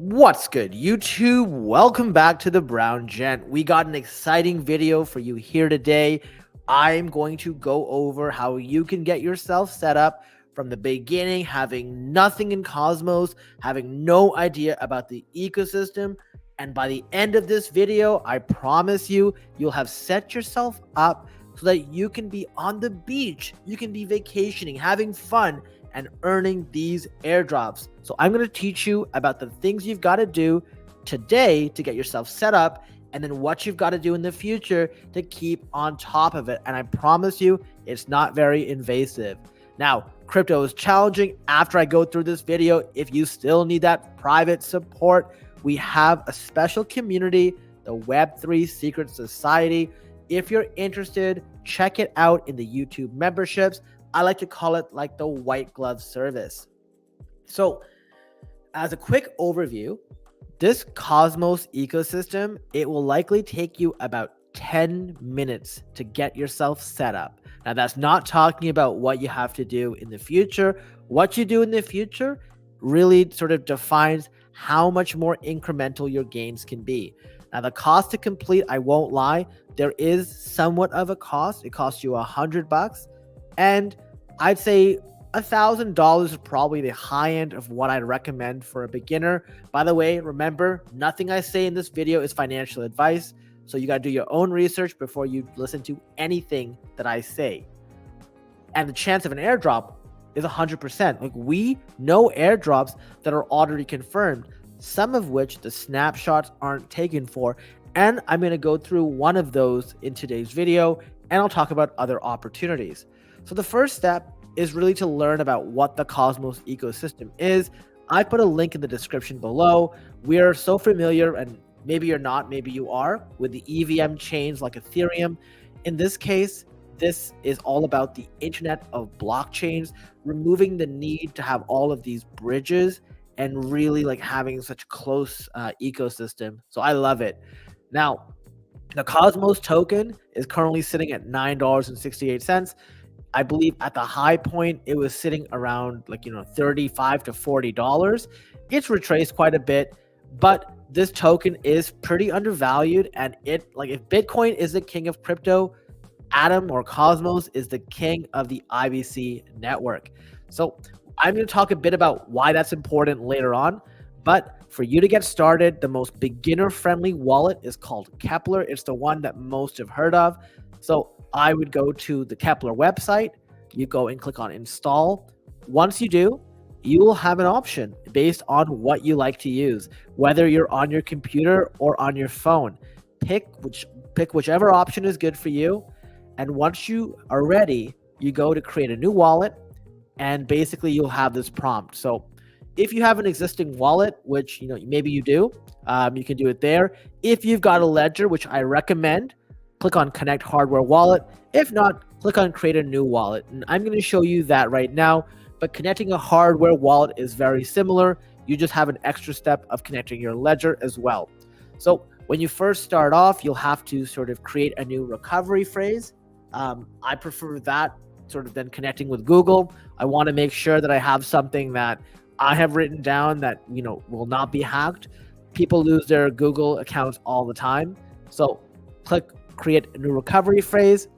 What's good, YouTube? Welcome back to the Brown Gent. We got an exciting video for you here today. I'm going to go over how you can get yourself set up from the beginning, having nothing in Cosmos, having no idea about the ecosystem. And by the end of this video, I promise you, you'll have set yourself up so that you can be on the beach, you can be vacationing, having fun, and earning these airdrops. So I'm going to teach you about the things you've got to do today to get yourself set up, and then what you've got to do in the future to keep on top of it. And I promise you, it's not very invasive. Now, crypto is challenging. After I go through this video, if you still need that private support, we have a special community, the Web3 Secret Society. If you're interested, check it out in the YouTube memberships. I like to call it like the white glove service. So as a quick overview, this Cosmos ecosystem, it will likely take you about 10 minutes to get yourself set up. Now, that's not talking about what you have to do in the future. What you do in the future really sort of defines how much more incremental your gains can be. Now, the cost to complete, I won't lie, there is somewhat of a cost. It costs you $100. And I'd say $1,000 is probably the high end of what I'd recommend for a beginner. By the way, remember, nothing I say in this video is financial advice. So you got to do your own research before you listen to anything that I say. And the chance of an airdrop is 100%. Like, we know airdrops that are already confirmed, some of which the snapshots aren't taken for. And I'm going to go through one of those in today's video, and I'll talk about other opportunities. So the first step is really to learn about what the Cosmos ecosystem is. I put a link in the description below. We are so familiar, and maybe you're not, maybe you are, with the EVM chains like Ethereum. In this case, this is all about the internet of blockchains, removing the need to have all of these bridges and really like having such close ecosystem. So I love it. Now, the Cosmos token is currently sitting at $9.68. I believe at the high point, it was sitting around $35 to $40. It's retraced quite a bit, but this token is pretty undervalued. And if Bitcoin is the king of crypto, Atom or Cosmos is the king of the IBC network. So I'm going to talk a bit about why that's important later on. But for you to get started, the most beginner-friendly wallet is called Kepler. It's the one that most have heard of. So I would go to the Kepler website. You go and click on install. Once you do, you will have an option based on what you like to use, whether you're on your computer or on your phone. Pick whichever option is good for you. And once you are ready, you go to create a new wallet, and basically you'll have this prompt. So if you have an existing wallet, which maybe you do, you can do it there. If you've got a ledger, which I recommend, click on Connect Hardware Wallet. If not, click on Create a New Wallet. And I'm going to show you that right now. But connecting a hardware wallet is very similar. You just have an extra step of connecting your ledger as well. So when you first start off, you'll have to sort of create a new recovery phrase. I prefer that sort of than connecting with Google. I want to make sure that I have something that I have written down that will not be hacked. People lose their Google accounts all the time. So click create a new recovery phrase.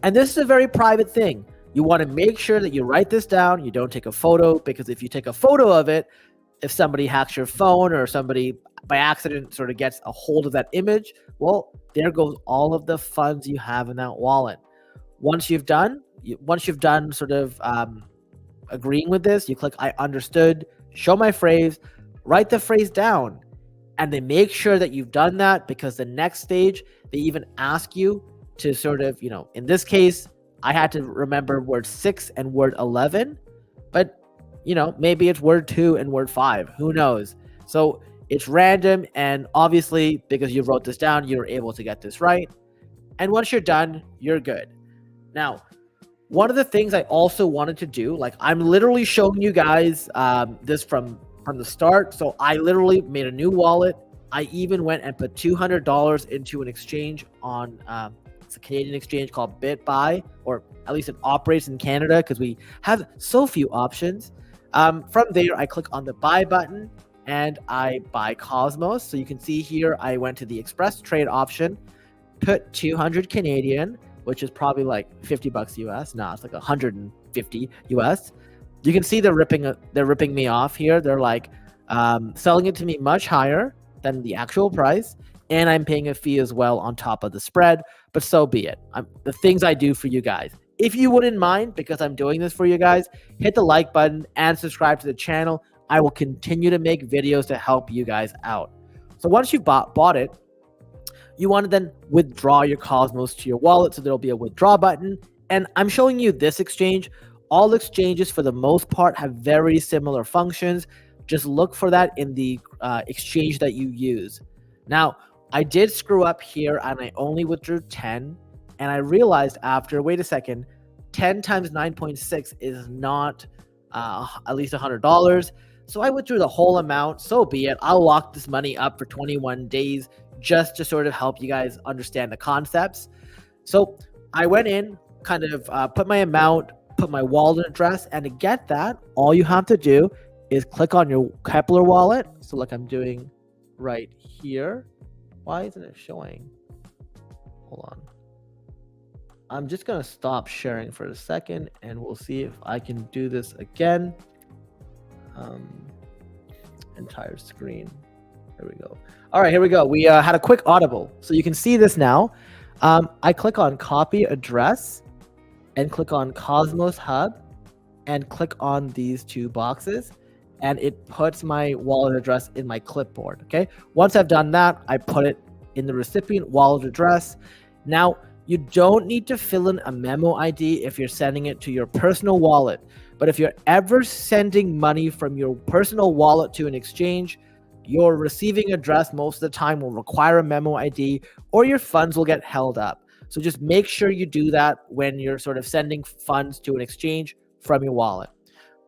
And this is a very private thing. You want to make sure that you write this down. You don't take a photo, because if you take a photo of it, if somebody hacks your phone or somebody by accident sort of gets a hold of that image, well, there goes all of the funds you have in that wallet. Once you've done sort of agreeing with this, you click I understood, show my phrase, write the phrase down. And they make sure that you've done that, because the next stage, they even ask you to sort of, in this case, I had to remember word 6 and word 11, but, maybe it's word 2 and word 5. Who knows? So it's random. And obviously, because you wrote this down, you're able to get this right. And once you're done, you're good. Now, one of the things I also wanted to do, like I'm literally showing you guys this from the start. So I literally made a new wallet. I even went and put $200 into an exchange on it's a Canadian exchange called BitBuy, or at least it operates in Canada because we have so few options. From there, I click on the buy button, and I buy Cosmos. So you can see here, I went to the express trade option, put 200 Canadian, which is probably like 50 bucks US. No, it's like 150 US. You can see they're ripping me off here. They're like selling it to me much higher than the actual price, and I'm paying a fee as well on top of the spread. But so be it. The things I do for you guys. If you wouldn't mind, because I'm doing this for you guys, hit the like button and subscribe to the channel. I will continue to make videos to help you guys out. So once you've bought it, you want to then withdraw your Cosmos to your wallet. So there'll be a withdraw button. And I'm showing you this exchange. All exchanges, for the most part, have very similar functions. Just look for that in the exchange that you use. Now, I did screw up here and I only withdrew 10. And I realized after, wait a second, 10 times 9.6 is not at least $100. So I withdrew the whole amount. So be it. I'll lock this money up for 21 days just to sort of help you guys understand the concepts. So I went in, kind of put my amount, put my wallet address, and to get that, all you have to do is click on your Kepler wallet. So like I'm doing right here. Why isn't it showing? Hold on. I'm just going to stop sharing for a second and we'll see if I can do this again. Entire screen. There we go. All right, here we go. We had a quick audible. So you can see this now. I click on copy address and click on Cosmos Hub and click on these two boxes. And it puts my wallet address in my clipboard, okay? Once I've done that, I put it in the recipient wallet address. Now, you don't need to fill in a memo ID if you're sending it to your personal wallet. But if you're ever sending money from your personal wallet to an exchange, your receiving address most of the time will require a memo ID or your funds will get held up. So just make sure you do that when you're sort of sending funds to an exchange from your wallet.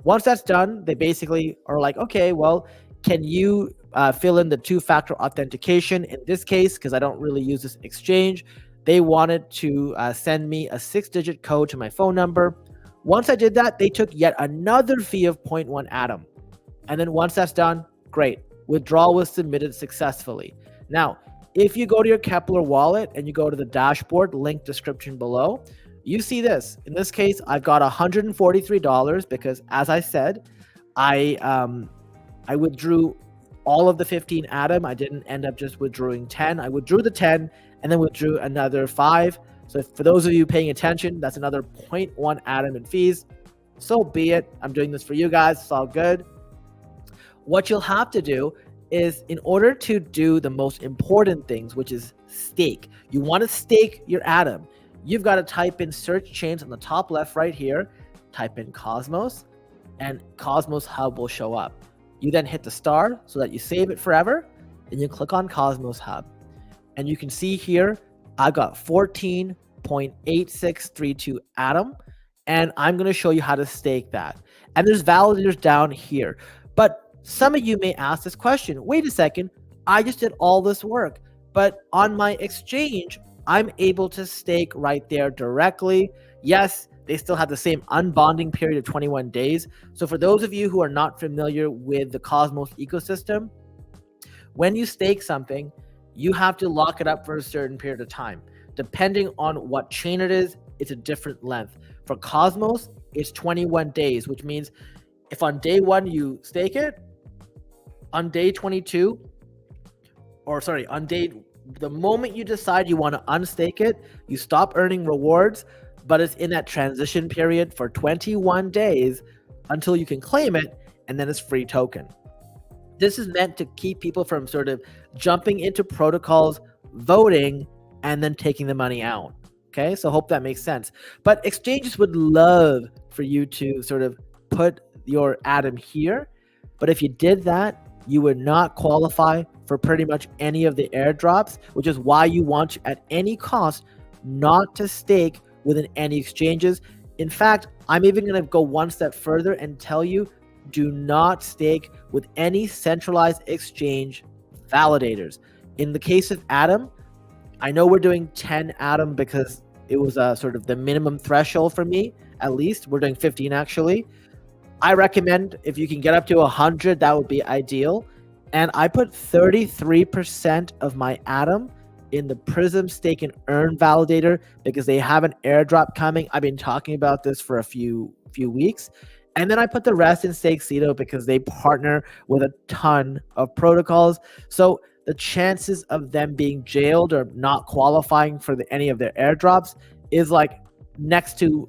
Once that's done, they basically are like, okay, well, can you fill in the two-factor authentication? In this case, because I don't really use this exchange, they wanted to send me a 6-digit code to my phone number. Once I did that, they took yet another fee of 0.1 Atom. And then once that's done, great. Withdrawal was submitted successfully. Now, if you go to your Kepler wallet and you go to the dashboard, link description below, you see this. In this case, I've got $143 because, as I said, I withdrew all of the 15 Atom. I didn't end up just withdrawing 10. I withdrew the 10 and then withdrew another 5. So for those of you paying attention, that's another 0.1 Atom in fees. So be it. I'm doing this for you guys. It's all good. What you'll have to do is, in order to do the most important things, which is stake, you want to stake your Atom. You've got to type in search chains on the top left right here, type in Cosmos, and Cosmos Hub will show up. You then hit the star so that you save it forever, and you click on Cosmos Hub. And you can see here, I've got 14.8632 Atom, and I'm going to show you how to stake that. And there's validators down here. But some of you may ask this question, wait a second, I just did all this work, but on my exchange, I'm able to stake right there directly. Yes, they still have the same unbonding period of 21 days. So for those of you who are not familiar with the Cosmos ecosystem, when you stake something, you have to lock it up for a certain period of time. Depending on what chain it is, it's a different length. For Cosmos, it's 21 days, which means if on day 1 you stake it, on day 22, the moment you decide you want to unstake it, you stop earning rewards, but it's in that transition period for 21 days until you can claim it, and then it's free token. This is meant to keep people from sort of jumping into protocols, voting, and then taking the money out. Okay, so hope that makes sense. But exchanges would love for you to sort of put your Atom here. But if you did that, you would not qualify for pretty much any of the airdrops, which is why you want at any cost not to stake within any exchanges. In fact, I'm even going to go one step further and tell you, do not stake with any centralized exchange validators. In the case of Atom, I know we're doing 10 Atom because it was sort of the minimum threshold for me. At least we're doing 15 actually. I recommend if you can get up to 100, that would be ideal. and I put 33% of my Atom in the Prism Stake and Earn validator because they have an airdrop coming. I've been talking about this for a few weeks. And then I put the rest in Stake Cedo because they partner with a ton of protocols. So the chances of them being jailed or not qualifying for any of their airdrops is like next to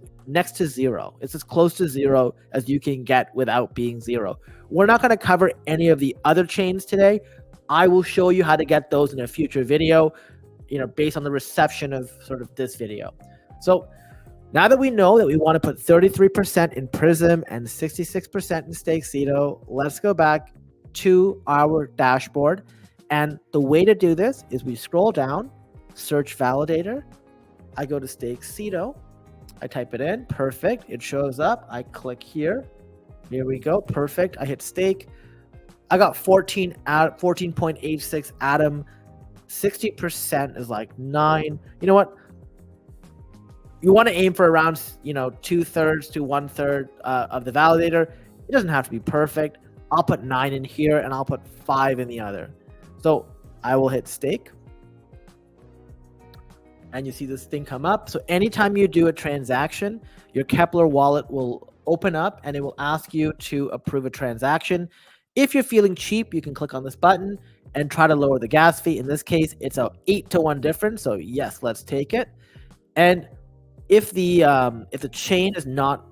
zero. It's as close to zero as you can get without being zero. We're not going to cover any of the other chains today. I will show you how to get those in a future video, based on the reception of sort of this video. So now that we know that we want to put 33% in Prism and 66% in Stake Cedo, let's go back to our dashboard. And the way to do this is we scroll down, search validator. I go to Stake Cedo. I type it in. Perfect. It shows up. I click here. Here we go. Perfect. I hit stake. I got 14.86 Atom. 60% is like 9. You know what? You want to aim for around 2/3 to 1/3 of the validator. It doesn't have to be perfect. I'll put 9 in here and I'll put 5 in the other. So I will hit stake. And you see this thing come up. So anytime you do a transaction, your Kepler wallet will open up and it will ask you to approve a transaction. If you're feeling cheap, you can click on this button and try to lower the gas fee. In this case, it's a 8-to-1 difference. So yes, let's take it. And if the chain is not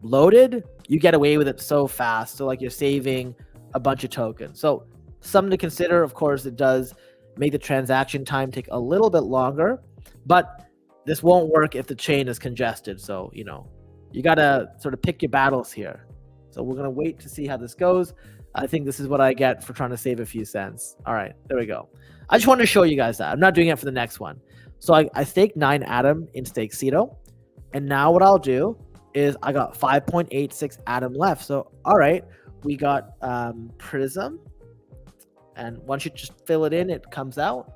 loaded, you get away with it so fast. So like you're saving a bunch of tokens. So something to consider. Of course, it does make the transaction time take a little bit longer, but this won't work if the chain is congested. So, you got to sort of pick your battles here. So we're going to wait to see how this goes. I think this is what I get for trying to save a few cents. All right, there we go. I just wanted to show you guys that. I'm not doing it for the next one. So I staked 9 Atom in Stake Cedo. And now what I'll do is I got 5.86 Atom left. So, all right, we got Prism. And once you just fill it in, it comes out.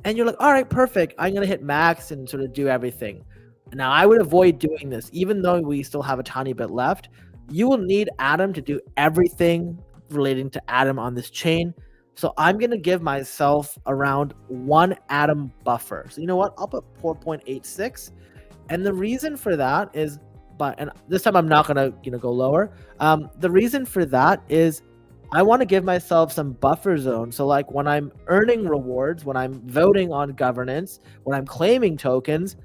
And you're like, all right, perfect. I'm going to hit max and sort of do everything. Now, I would avoid doing this, even though we still have a tiny bit left. You will need Atom to do everything relating to Atom on this chain. So I'm going to give myself around 1 Atom buffer. So you know what? I'll put 4.86. And the reason for that is, and this time I'm not going to go lower. The reason for that is I want to give myself some buffer zone. So like when I'm earning rewards, when I'm voting on governance, when I'm claiming tokens,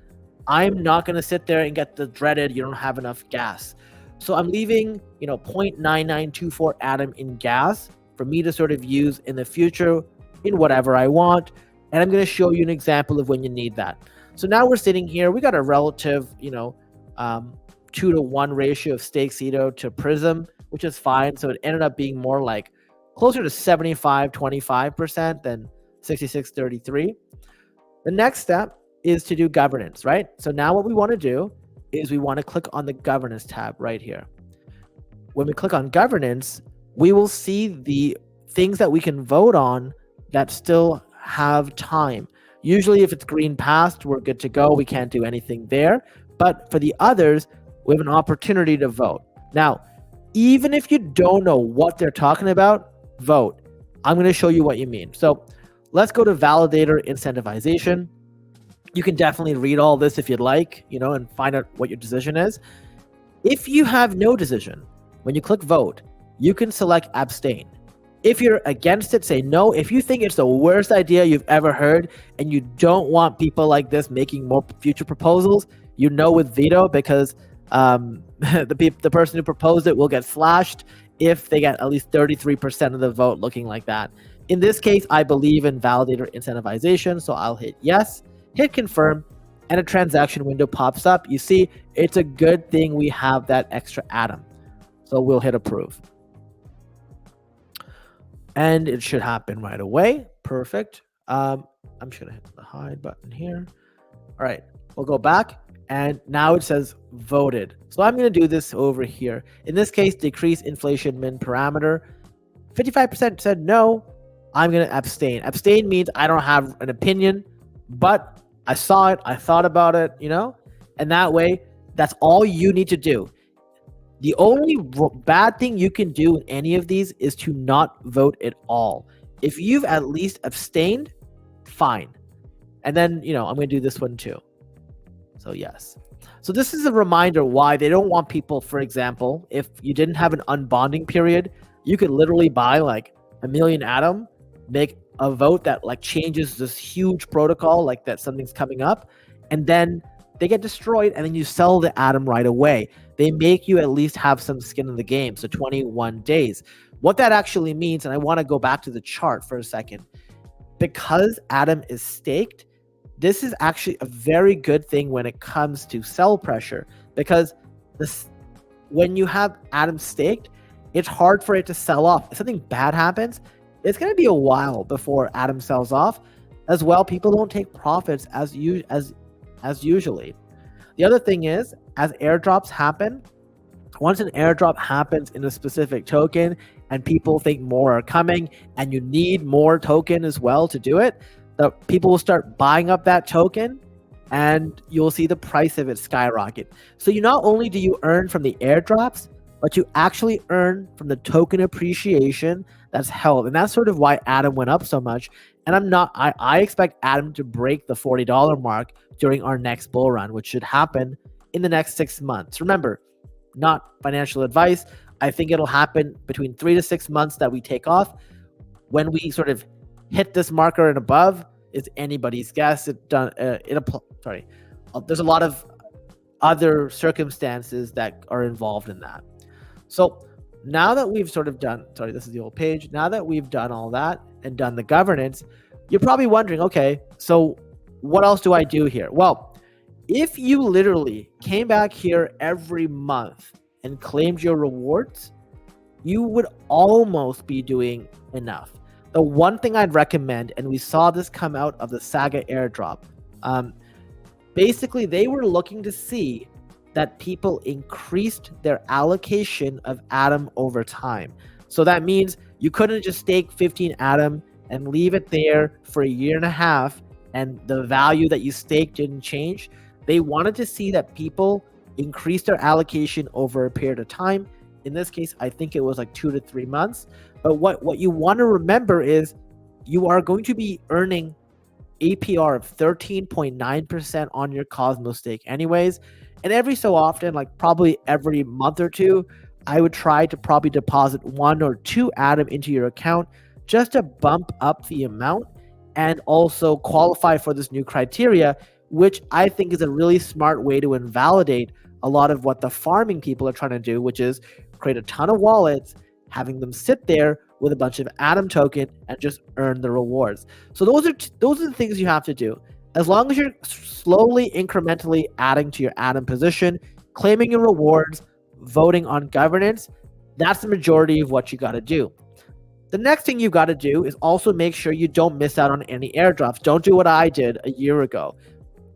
I'm not going to sit there and get the dreaded, you don't have enough gas. So I'm leaving, 0.9924 Atom in gas for me to sort of use in the future in whatever I want. And I'm going to show you an example of when you need that. So now we're sitting here. We got a relative, 2-to-1 ratio of Stake Cedo to Prism, which is fine. So it ended up being more like closer to 75-25% than 66-33. The next step is to do governance, right? So now what we want to do is we want to click on the governance tab right here. When we click on governance, we will see the things that we can vote on that still have time. Usually if it's green passed, we're good to go. We can't do anything there. But for the others, we have an opportunity to vote. Now, even if you don't know what they're talking about, vote. I'm going to show you what you mean. So let's go to validator incentivization. You can definitely read all this if you'd like, and find out what your decision is. If you have no decision, when you click vote, you can select abstain. If you're against it, say no. If you think it's the worst idea you've ever heard and you don't want people like this making more future proposals, with veto, because the person who proposed it will get slashed if they get at least 33% of the vote looking like that. In this case, I believe in validator incentivization, so I'll hit yes, hit confirm, and a transaction window pops up. You see, it's a good thing we have that extra Atom. So we'll hit approve. And it should happen right away. Perfect. I'm just going to hit the hide button here. All right, we'll go back. And now it says voted. So I'm going to do this over here. In this case, decrease inflation min parameter. 55% said no. I'm going to abstain. Abstain means I don't have an opinion, but I saw it. I thought about it, And that way, that's all you need to do. The only bad thing you can do in any of these is to not vote at all. If you've at least abstained, fine. And then, I'm going to do this one too. So yes. So this is a reminder why they don't want people, for example, if you didn't have an unbonding period, you could literally buy like a million Atom, make a vote that like changes this huge protocol, like that something's coming up, and then they get destroyed, and then you sell the Atom right away. They make you at least have some skin in the game. So 21 days. What that actually means, and I want to go back to the chart for a second, because Atom is staked, this is actually a very good thing when it comes to sell pressure, because when you have Atom staked, it's hard for it to sell off. If something bad happens, it's going to be a while before Atom sells off. As well, people don't take profits as usually. The other thing is, as airdrops happen, once an airdrop happens in a specific token and people think more are coming and you need more token as well to do it, the people will start buying up that token and you'll see the price of it skyrocket. So you not only do you earn from the airdrops, but you actually earn from the token appreciation that's held. And that's sort of why Atom went up so much. And I expect Atom to break the $40 mark during our next bull run, which should happen in the next 6 months. Remember, not financial advice. I think it'll happen between 3 to 6 months that we take off. When we sort of hit this marker and above, it's anybody's guess. There's a lot of other circumstances that are involved in that. So now that we've sort of done, this is the old page. Now that we've done all that and done the governance, you're probably wondering, okay, so what else do I do here? Well, if you literally came back here every month and claimed your rewards, you would almost be doing enough. The one thing I'd recommend, and we saw this come out of the Saga airdrop, basically they were looking to see that people increased their allocation of Atom over time. So that means you couldn't just stake 15 Atom and leave it there for a year and a half and the value that you staked didn't change. They wanted to see that people increase their allocation over a period of time. In this case, I think it was like 2 to 3 months. But what you want to remember is you are going to be earning APR of 13.9% on your Cosmos stake anyways. And every so often, like probably every month or two, I would try to probably deposit 1 or 2 Atom into your account just to bump up the amount and also qualify for this new criteria, which I think is a really smart way to invalidate a lot of what the farming people are trying to do, which is create a ton of wallets, having them sit there with a bunch of Atom token and just earn the rewards. So those are the things you have to do. As long as you're slowly, incrementally adding to your Atom position, claiming your rewards, voting on governance, that's the majority of what you got to do. The next thing you got to do is also make sure you don't miss out on any airdrops. Don't do what I did a year ago,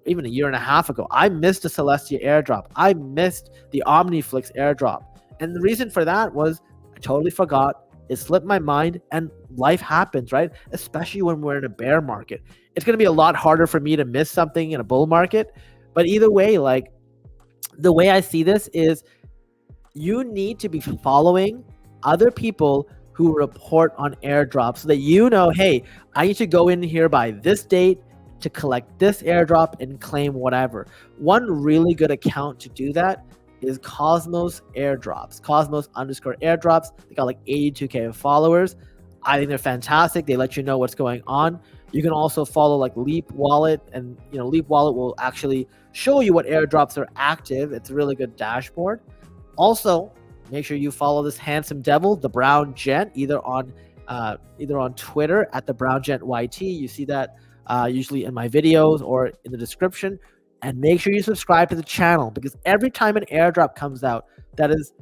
even a year and a half ago. I missed the Celestia airdrop. I missed the Omniflix airdrop. And the reason for that was I totally forgot. It slipped my mind, and life happens, right? Especially when we're in a bear market. It's going to be a lot harder for me to miss something in a bull market. But either way, like the way I see this is you need to be following other people who report on airdrops so that you know, hey, I need to go in here by this date to collect this airdrop and claim whatever. One really good account to do that is Cosmos Airdrops. Cosmos_airdrops. They got like 82K of followers. I think they're fantastic. They let you know what's going on. You can also follow like Leap Wallet, and Leap Wallet will actually show you what airdrops are active. It's a really good dashboard. Also, make sure you follow this handsome devil, the Brown Gent, either on Twitter at the Brown Gent YT. You see that usually in my videos or in the description. And make sure you subscribe to the channel, because every time an airdrop comes out that is,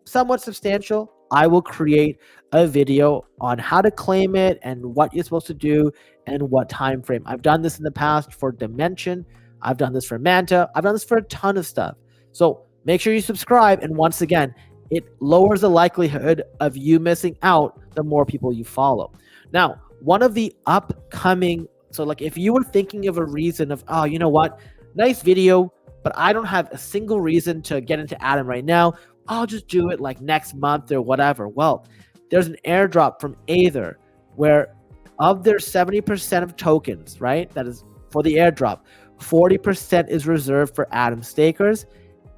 somewhat substantial, I will create a video on how to claim it and what you're supposed to do and what time frame. I've done this in the past for Dimension. I've done this for Manta. I've done this for a ton of stuff. So make sure you subscribe. And once again, it lowers the likelihood of you missing out the more people you follow. Now, one of the upcoming, so like if you were thinking of a reason of, oh, you know what? Nice video, but I don't have a single reason to get into Atom right now. I'll just do it like next month or whatever. Well, there's an airdrop from Aether where of their 70% of tokens, right, that is for the airdrop, 40% is reserved for Atom stakers.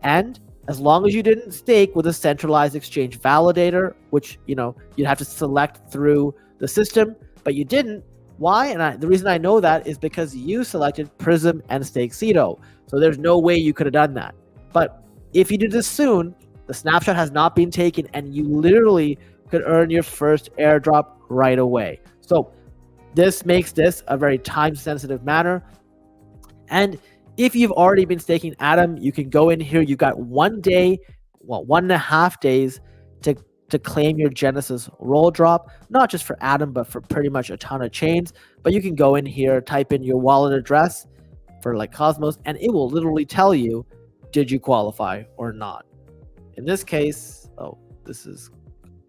And as long as you didn't stake with a centralized exchange validator, which, you'd have to select through the system, but you didn't. Why? And the reason I know that is because you selected Prism and Stake Cedo. So there's no way you could have done that. But if you did this soon, the snapshot has not been taken and you literally could earn your first airdrop right away. So this makes this a very time-sensitive matter. And if you've already been staking Atom, you can go in here. You got 1 day, 1.5 days to claim your Genesis roll drop, not just for Atom, but for pretty much a ton of chains. But you can go in here, type in your wallet address for like Cosmos, and it will literally tell you, did you qualify or not? In this case, this is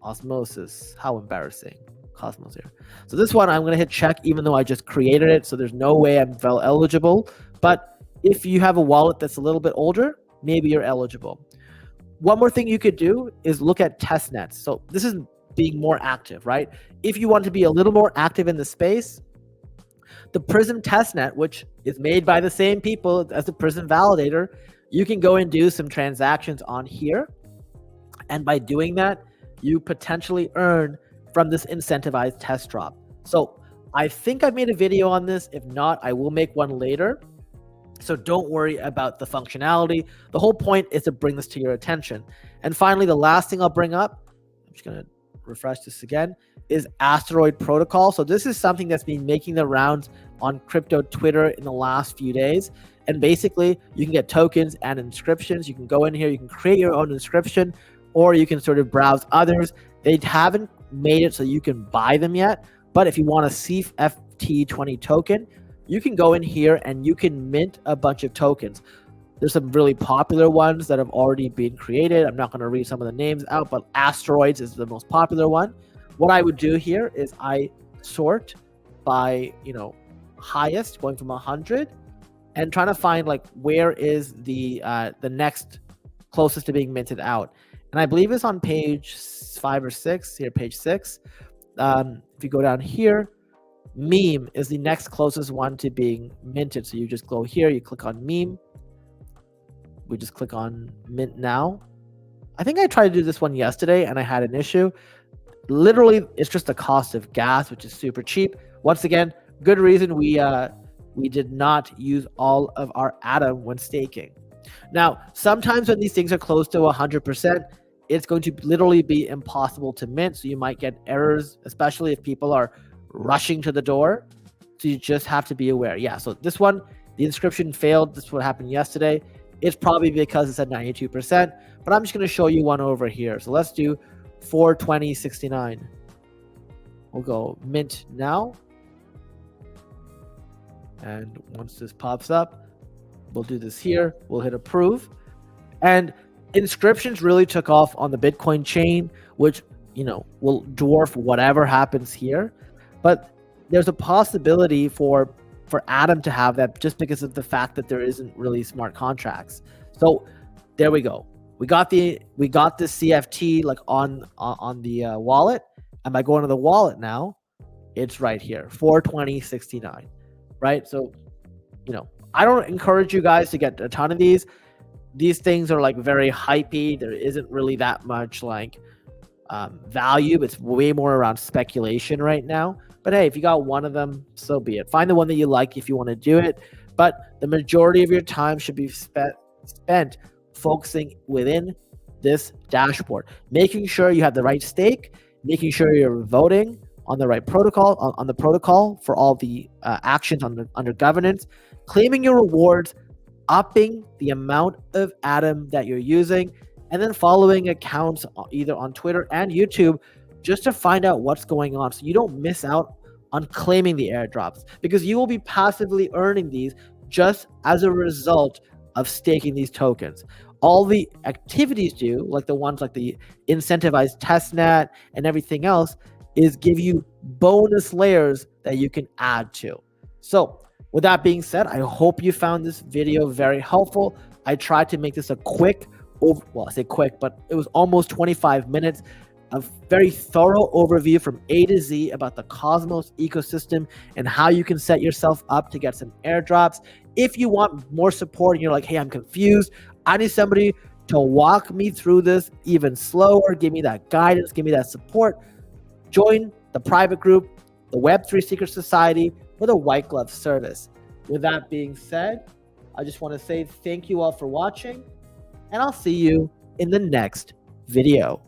Osmosis. How embarrassing. Cosmos here. So this one, I'm going to hit check, even though I just created it. So there's no way I'm eligible. But if you have a wallet that's a little bit older, maybe you're eligible. One more thing you could do is look at test nets. So this is being more active, right? If you want to be a little more active in the space, the Prism testnet, which is made by the same people as the Prism validator, you can go and do some transactions on here. And by doing that, you potentially earn from this incentivized test drop. So I think I've made a video on this. If not, I will make one later. So don't worry about the functionality. The whole point is to bring this to your attention. And finally, the last thing I'll bring up, I'm just going to refresh this again, is Asteroid Protocol. So this is something that's been making the rounds on crypto Twitter in the last few days. And basically, you can get tokens and inscriptions. You can go in here, you can create your own inscription, or you can sort of browse others. They haven't made it so you can buy them yet. But if you want a CFT20 token, you can go in here and you can mint a bunch of tokens. There's some really popular ones that have already been created. I'm not going to read some of the names out, but Asteroids is the most popular one. What I would do here is I sort by, highest, going from 100, and trying to find like where is the next closest to being minted out. And I believe it's on page 5 or 6 here, page 6. If you go down here, meme is the next closest one to being minted. So you just go here, you click on meme. We just click on mint now. I think I tried to do this one yesterday and I had an issue. Literally, it's just the cost of gas, which is super cheap. Once again, good reason we did not use all of our Atom when staking. Now, sometimes when these things are close to 100%, it's going to literally be impossible to mint. So you might get errors, especially if people are rushing to the door. So you just have to be aware. Yeah, so this one, the inscription failed. This is what happened yesterday. It's probably because it's at 92%, but I'm just going to show you one over here. So let's do 420.69. We'll go mint now. And once this pops up, we'll do this here. We'll hit approve. And inscriptions really took off on the Bitcoin chain, which, will dwarf whatever happens here. But there's a possibility for Atom to have that just because of the fact that there isn't really smart contracts. So there we go. We got the CFT like on the wallet, and by going to the wallet now, it's right here, 420.69, right? So, I don't encourage you guys to get a ton of these. These things are like very hypey. There isn't really that much like value. It's way more around speculation right now. But hey, if you got one of them, so be it. Find the one that you like if you want to do it. But the majority of your time should be spent focusing within this dashboard, making sure you have the right stake, making sure you're voting on the right protocol, on the protocol for all the actions under governance, claiming your rewards, upping the amount of Atom that you're using, and then following accounts either on Twitter and YouTube just to find out what's going on so you don't miss out on claiming the airdrops, because you will be passively earning these just as a result of staking these tokens. All the activities do, like the ones like the incentivized testnet and everything else, is give you bonus layers that you can add to. So with that being said, I hope you found this video very helpful. I tried to make this a quick well, I say quick, but it was almost 25 minutes. A very thorough overview from A to Z about the Cosmos ecosystem and how you can set yourself up to get some airdrops. If you want more support and you're like, hey, I'm confused, I need somebody to walk me through this even slower, give me that guidance, give me that support, join the private group, the Web3 Secret Society, or the White Glove Service. With that being said, I just want to say thank you all for watching, and I'll see you in the next video.